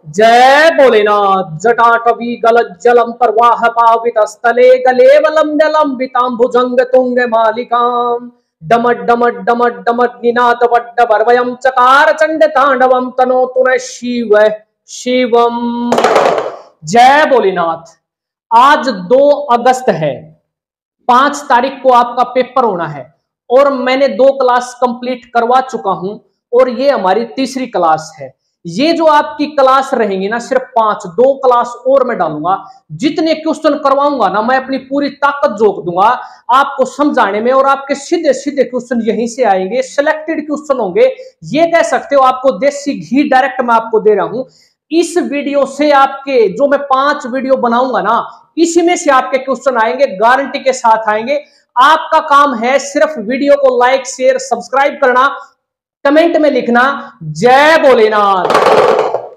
जय भोलेनाथ। जटाटवी गलज्जलम प्रवाह पावित स्थले गलेवलम जलम विताम भुजंग तुंग मालिकाम डमट डमट डमट डमट निनाद वड्ड वर्वयम चकार चंड तांडवम तनो तुन शिव शिवम। जय भोलेनाथ। आज 2 अगस्त है, 5 तारीख को आपका पेपर होना है और मैंने 2 क्लास कंप्लीट करवा चुका हूं और ये हमारी तीसरी क्लास है। ये जो आपकी क्लास रहेंगी ना, सिर्फ 5, 2 क्लास और मैं डालूंगा। जितने क्वेश्चन करवाऊंगा ना, मैं अपनी पूरी ताकत झोंक दूंगा आपको समझाने में और आपके सीधे सीधे क्वेश्चन यहीं से आएंगे, सिलेक्टेड क्वेश्चन होंगे। ये कह सकते हो आपको देसी घी डायरेक्ट मैं आपको दे रहा हूं। इस वीडियो से आपके जो मैं 5 वीडियो बनाऊंगा ना, इसी में से आपके क्वेश्चन आएंगे, गारंटी के साथ आएंगे। आपका काम है सिर्फ वीडियो को लाइक शेयर सब्सक्राइब करना, कमेंट में लिखना जय भोलेनाथ।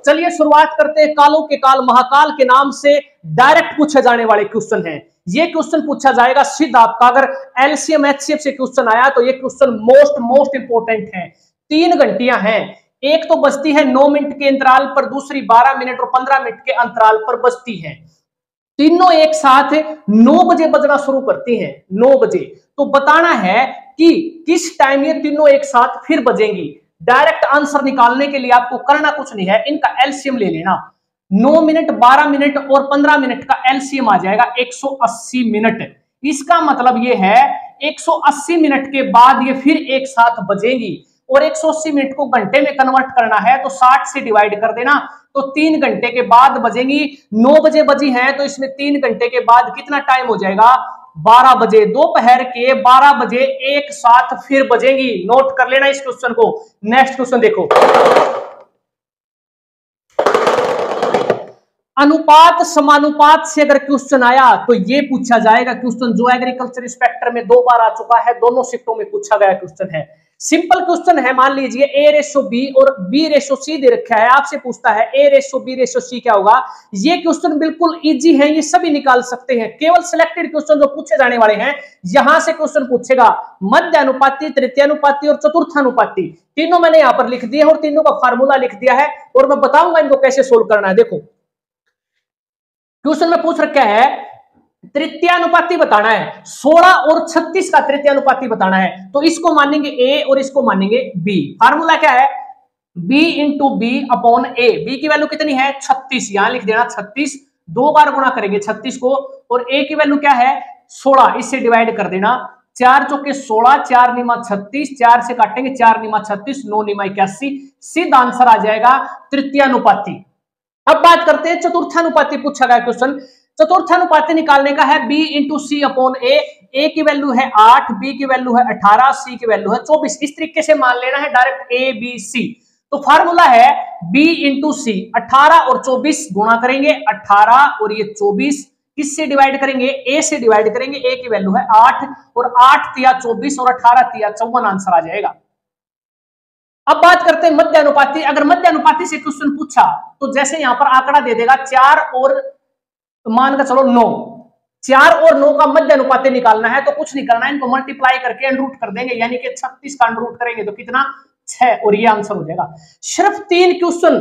चलिए शुरुआत करते हैं। कालों के काल महाकाल के नाम से डायरेक्ट पूछे जाने वाले क्वेश्चन हैं। ये क्वेश्चन पूछा जाएगा सीधा आपका, अगर एलसीएम एचसीएफ से क्वेश्चन आया तो ये क्वेश्चन मोस्ट इंपोर्टेंट है। 3 घंटियां हैं, एक तो बजती है 9 मिनट के अंतराल पर, दूसरी 12 मिनट और 15 मिनट के अंतराल पर बजती है। तीनों एक साथ 9 बजे बजना शुरू करती हैं। 9 बजे तो बताना है कि किस टाइम ये तीनों एक साथ फिर बजेंगी। डायरेक्ट आंसर निकालने के लिए आपको करना कुछ नहीं है, इनका एलसीएम ले लेना। 9 मिनट 12 मिनट और 15 मिनट का एलसीएम आ जाएगा 180 मिनट। इसका मतलब ये है 180 मिनट के बाद ये फिर एक साथ बजेंगी और 180 मिनट को घंटे में कन्वर्ट करना है तो 60 से डिवाइड कर देना, तो 3 घंटे के बाद बजेंगी। 9 बजे बजी है तो इसमें 3 घंटे के बाद कितना टाइम हो जाएगा, 12 बजे। दोपहर के 12 बजे एक साथ फिर बजेंगी। नोट कर लेना इस क्वेश्चन को। नेक्स्ट क्वेश्चन देखो, अनुपात समानुपात से अगर क्वेश्चन आया तो ये पूछा जाएगा क्वेश्चन, जो एग्रीकल्चर इंस्पेक्टर में 2 बार आ चुका है, दोनों शिफ्टों में पूछा गया क्वेश्चन है। सिंपल क्वेश्चन है, मान लीजिए A/B और B/C दे रखा है, आपसे पूछता है A/B/C क्या होगा। ये क्वेश्चन बिल्कुल इजी है, ये सभी निकाल सकते हैं। केवल सिलेक्टेड क्वेश्चन जो पूछे जाने वाले हैं, यहां से क्वेश्चन पूछेगा। मध्यानुपाती, तृतीयानुपाती और चतुर्थानुपाती तीनों मैंने यहां पर लिख दिए और तीनों का फार्मूला लिख दिया है और मैं बताऊंगा इनको कैसे सोल्व करना है। देखो क्वेश्चन में पूछ रखा है तृतीयानुपाती बताना है, 16 और 36 का तृतीयानुपाती बताना है, तो इसको मानेंगे A और इसको मानेंगे B। फार्मूला क्या है, B into B upon A। B की वैल्यू कितनी है 36, यहां लिख देना 36, 2 बार गुणा करेंगे 36 को, और A की वैल्यू क्या है 16, इससे डिवाइड कर देना। 4 चौके 16, 4 निमा 36, 4 से काटेंगे 4 निमा 36, 9 निमा 81, सीधा आंसर आ जाएगा तृतीयानुपाती। अब बात करते हैं चतुर्थानुपाती पूछा गया क्वेश्चन। चतुर्थानुपाती निकालने का है B into C upon A की वैल्यू है 8, B की वैल्यू है 18, C की वैल्यू है 24। इस तरीके से मान लेना है डायरेक्ट ABC। तो फार्मूला है B इंटू सी, 18 और 24 गुणा करेंगे, 18 और ये 24, किससे डिवाइड करेंगे A से डिवाइड करेंगे। A की वैल्यू है 8 और 8 तिया 24 और 18 तिया 54, आंसर आ जाएगा। अब बात करते हैं मध्यानुपाती। अगर मध्यानुपाती से क्वेश्चन पूछा तो जैसे यहां पर आंकड़ा दे देगा 4 और मानकर चलो 9, 4 और 9 का मध्यानुपाती निकालना है तो कुछ नहीं करना है, इनको मल्टीप्लाई करके अंडर कर देंगे, यानी कि 36 का अंडर करेंगे तो कितना 6, और ये आंसर हो जाएगा। सिर्फ 3 क्वेश्चन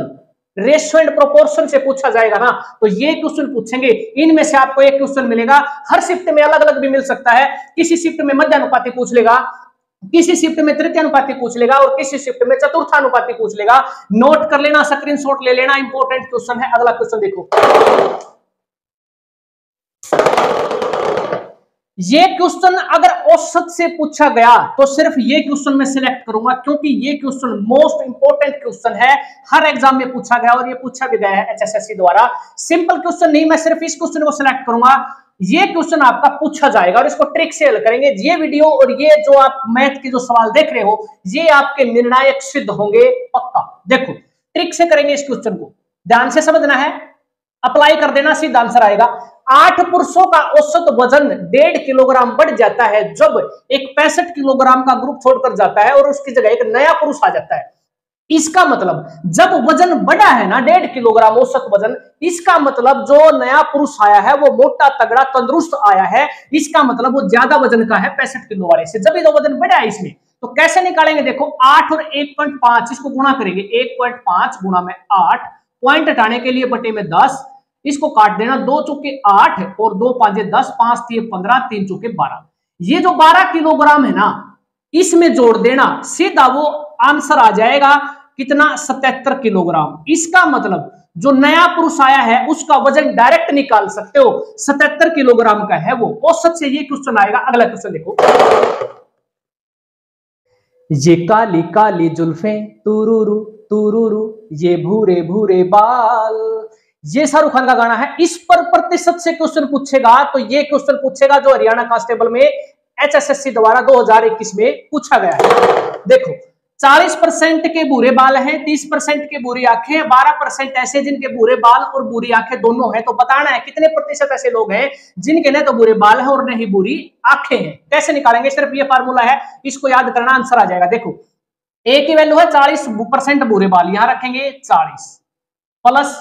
रेशियो एंड प्रोपोर्शन से पूछा जाएगा ना, तो ये क्वेश्चन पूछेंगे, इनमें से आपको एक क्वेश्चन मिलेगा। हर शिफ्ट में अलग अलग भी मिल सकता है, किसी शिफ्ट में मध्यानुपाती पूछ लेगा, किसी शिफ्ट में तृतीयानुपाती पूछ लेगा और किसी शिफ्ट में चतुर्थानुपाती पूछ लेगा। नोट कर लेना, स्क्रीनशॉट ले लेना, इंपॉर्टेंट क्वेश्चन है। अगला क्वेश्चन देखो, ये क्वेश्चन अगर औसत से पूछा गया तो सिर्फ ये क्वेश्चन मैं सिलेक्ट करूंगा, क्योंकि ये क्वेश्चन मोस्ट इंपोर्टेंट क्वेश्चन है, हर एग्जाम में पूछा गया और ये पूछा भी गया है एचएसएससी द्वारा। सिंपल क्वेश्चन नहीं, मैं सिर्फ इस क्वेश्चन को सिलेक्ट करूंगा। ये क्वेश्चन आपका पूछा जाएगा और इसको ट्रिक से हल करेंगे। ये वीडियो और ये जो आप मैथ के जो सवाल देख रहे हो, ये आपके निर्णायक सिद्ध होंगे पक्का। देखो ट्रिक से करेंगे इस क्वेश्चन को, ध्यान से समझना है, अप्लाई कर देना, सीधा आंसर आएगा। 8 पुरुषों का औसत वजन 1.5 किलोग्राम बढ़ जाता है जब एक 65 किलोग्राम का ग्रुप छोड़कर जाता है और उसकी जगह एक नया पुरुष आ जाता है। इसका मतलब जब वजन बढ़ा है ना 1.5 किलोग्राम औसत वजन, इसका मतलब जो नया पुरुष आया है वो मोटा तगड़ा तंदुरुस्त आया है, इसका मतलब वो ज्यादा वजन का है 65 किलो वाले से, जब ये वजन बढ़ा है इसमें। तो कैसे निकालेंगे, देखो 8 और 1.5 इसको गुणा करेंगे, 1.5 गुणा में 8 पॉइंट हटाने के लिए बटे में 10, इसको काट देना, 2 चौके 8 और 2 5 10, 5 3 15, 3 चौके 12। ये जो 12 किलोग्राम है ना, इसमें जोड़ देना, सीधा वो आंसर आ जाएगा कितना, 77 किलोग्राम। इसका मतलब जो नया पुरुष आया है उसका वजन डायरेक्ट निकाल सकते हो, 77 किलोग्राम का है वो। औसत से ये क्वेश्चन आएगा। अगला क्वेश्चन देखो, ये काली काली जुल्फें तुरुरु तुरुरु, ये भूरे भूरे बाल, ये शाहरुख खान का गाना है। इस पर प्रतिशत से क्वेश्चन पूछेगा तो ये क्वेश्चन पूछेगा जो हरियाणा कांस्टेबल में HSSC द्वारा 2021 में पूछा गया है। देखो 40% के भूरे बाल हैं, 30% के भूरी आंखें, 12% ऐसे जिनके भूरे बाल और भूरी आंखें दोनों हैं। तो बताना है कितने प्रतिशत ऐसे लोग हैं जिनके न तो भूरे बाल हैं और न ही भूरी आंखें हैं। कैसे निकालेंगे, सिर्फ ये फार्मूला है, इसको याद करना, आंसर आ जाएगा। देखो ए की वैल्यू है 40% भूरे बाल, यहां रखेंगे 40 प्लस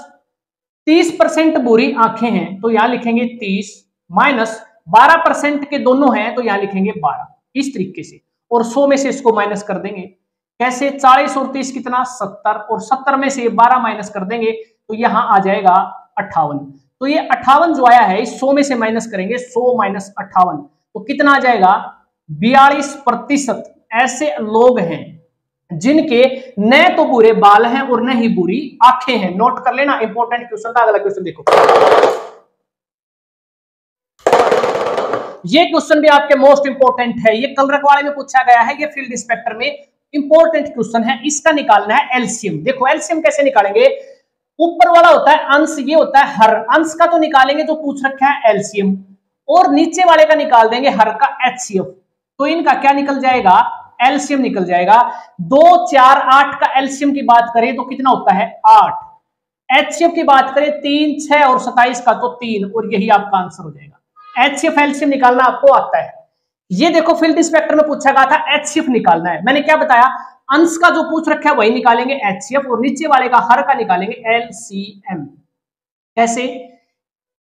30% भूरी आंखें हैं तो यहां लिखेंगे 30 माइनस 12% के दोनों हैं तो यहां लिखेंगे 12, इस तरीके से। और 100 में से इसको माइनस कर देंगे। कैसे, 40 और 30 कितना, 70, और 70 में से 12 माइनस कर देंगे तो यहां आ जाएगा 58। तो ये 58 जो आया है, इस 100 में से माइनस करेंगे, 100 माइनस 58 तो कितना आ जाएगा, 42% ऐसे लोग हैं जिनके न तो बुरे बाल हैं और न ही बुरी आंखें हैं। नोट कर लेना, इंपॉर्टेंट क्वेश्चन था। अगला क्वेश्चन देखो, ये क्वेश्चन भी आपके मोस्ट इंपोर्टेंट है, ये कल रखवाले में पूछा गया है, ये फील्ड इंस्पेक्टर में इंपॉर्टेंट क्वेश्चन है। इसका निकालना है एलसीएम। देखो एलसीएम कैसे निकालेंगे, ऊपर वाला होता है अंश, ये होता है हर, अंश का तो निकालेंगे जो पूछ रखा है एलसीएम, और नीचे वाले का निकाल देंगे हर का एचसीएफ। तो इनका क्या निकल जाएगा, एलसीएम निकल जाएगा। 2 4 8 का एलसीएम की बात करें तो कितना होता है, 8। एचसीएफ की बात करें 3 6 और 27 का तो 3, और यही आपका आंसर हो जाएगा। एचसीएफ एलसीएम निकालना आपको आता है। ये देखो फील्ड इंस्पेक्टर में पूछा गया था एचसीएफ निकालना है, मैंने क्या बताया, अंश का जो पूछ रखा है वही निकालेंगे एचसीएफ, और नीचे वाले का हर का निकालेंगे एलसीएम। कैसे,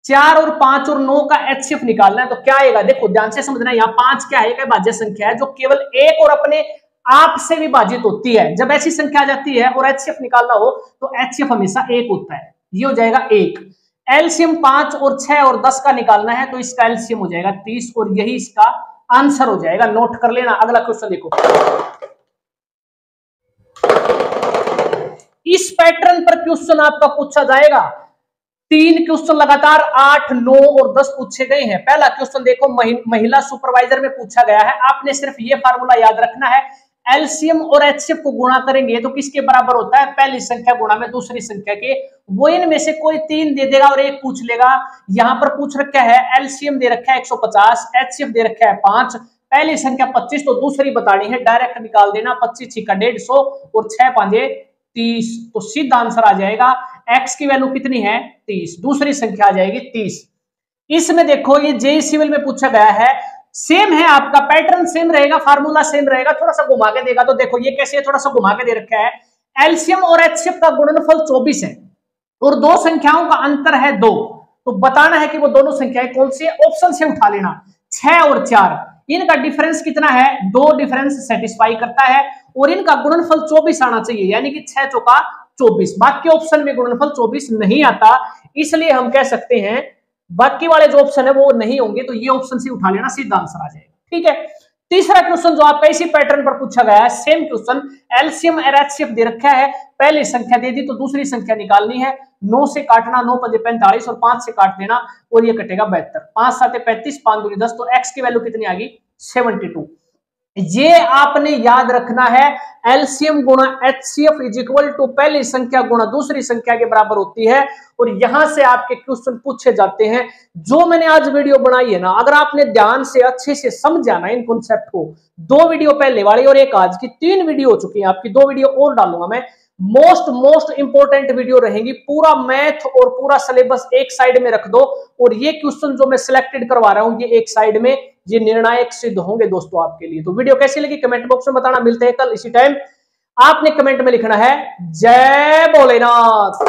4 और 5 और 9 का एचसीएफ निकालना है तो क्या आएगा, देखो ध्यान से समझना, यहाँ 5 क्या है, भाज्य संख्या है जो केवल एक और अपने आप से विभाजित होती है। जब ऐसी संख्या आ जाती है और एचसीएफ निकालना हो तो एचसीएफ हमेशा 1 होता है, ये हो जाएगा 1। एलसीएम 5 और 6 और 10 का निकालना है तो इसका एलसीएम हो जाएगा 30, और यही इसका आंसर हो जाएगा। नोट कर लेना। अगला क्वेश्चन देखो, इस पैटर्न पर क्वेश्चन आपका पूछा जाएगा। 3 क्वेश्चन लगातार 8 9 और 10 पूछे गए हैं। पहला क्वेश्चन देखो, महिला सुपरवाइजर में पूछा गया है। आपने सिर्फ ये फार्मूला याद रखना है, एलसीएम और एचसीएफ को गुणा करेंगे तो किसके बराबर होता है, पहली संख्या गुणा में दूसरी संख्या के। वो इनमें से कोई 3 दे देगा और 1 पूछ लेगा। यहां पर पूछ रखा है एलसीएम दे रखा है 150, एचसीएफ दे रखा है 5, पहली संख्या 25 तो दूसरी बतानी है, डायरेक्ट निकाल देना। 25 6 का 150 और 6 5 30, तो सीधा आंसर आ जाएगा। एक्स की वैल्यू कितनी है, 30, दूसरी संख्या आ जाएगी 30। इसमें देखो ये जेईई सिविल में पूछा गया है, सेम है, आपका पैटर्न सेम रहेगा, फार्मूला सेम रहेगा, थोड़ा सा घुमा के देगा। तो देखो ये कैसे है, थोड़ा सा घुमा के दे रखा है, एलसीएम और एचसीएफ का गुणनफल 24 है और 2 संख्याओं का अंतर है 2। तो बताना है कि वो दोनों संख्याएं कौन सी है, ऑप्शन से उठा लेना। 6 और 4 इनका डिफरेंस कितना है, 2 डिफरेंस सेटिस्फाई करता है, और इनका गुणनफल 24 आना चाहिए, यानी कि 6 चौका 24। बाकी ऑप्शन में गुणनफल 24 नहीं आता, इसलिए हम कह सकते हैं बाकी वाले जो ऑप्शन है वो नहीं होंगे, तो ये ऑप्शन से उठा लेना, सीधा आंसर आ जाएगा। ठीक है, तीसरा क्वेश्चन जो आपका इसी पैटर्न पर पूछा गया है, सेम क्वेश्चन, एलसीएम और एचसीएफ दे रखा है, पहली संख्या दे दी तो दूसरी संख्या निकालनी है। 9 से काटना, 9 5 45 और 5 से काट देना और ये कटेगा 72, 5 7 35, 5 2 10, तो एक्स की वैल्यू कितनी आ गई, 72। ये आपने याद रखना है, एलसीएम गुणा एचसीएफ इज इक्वल टू पहली संख्या गुणा दूसरी संख्या के बराबर होती है, और यहां से आपके क्वेश्चन पूछे जाते हैं। जो मैंने आज वीडियो बनाई है ना, अगर आपने ध्यान से अच्छे से समझा ना इन कॉन्सेप्ट को, 2 वीडियो पहले वाली और एक आज की, 3 वीडियो हो चुकी है आपकी, 2 वीडियो और डालूंगा मैं। मोस्ट इंपोर्टेंट वीडियो रहेंगी, पूरा मैथ और पूरा सिलेबस एक साइड में रख दो, और ये क्वेश्चन जो मैं सिलेक्टेड करवा रहा हूं ये एक साइड में, ये निर्णायक सिद्ध होंगे दोस्तों आपके लिए। तो वीडियो कैसी लगी कमेंट बॉक्स में बताना, मिलते हैं कल इसी टाइम। आपने कमेंट में लिखना है जय भोलेनाथ।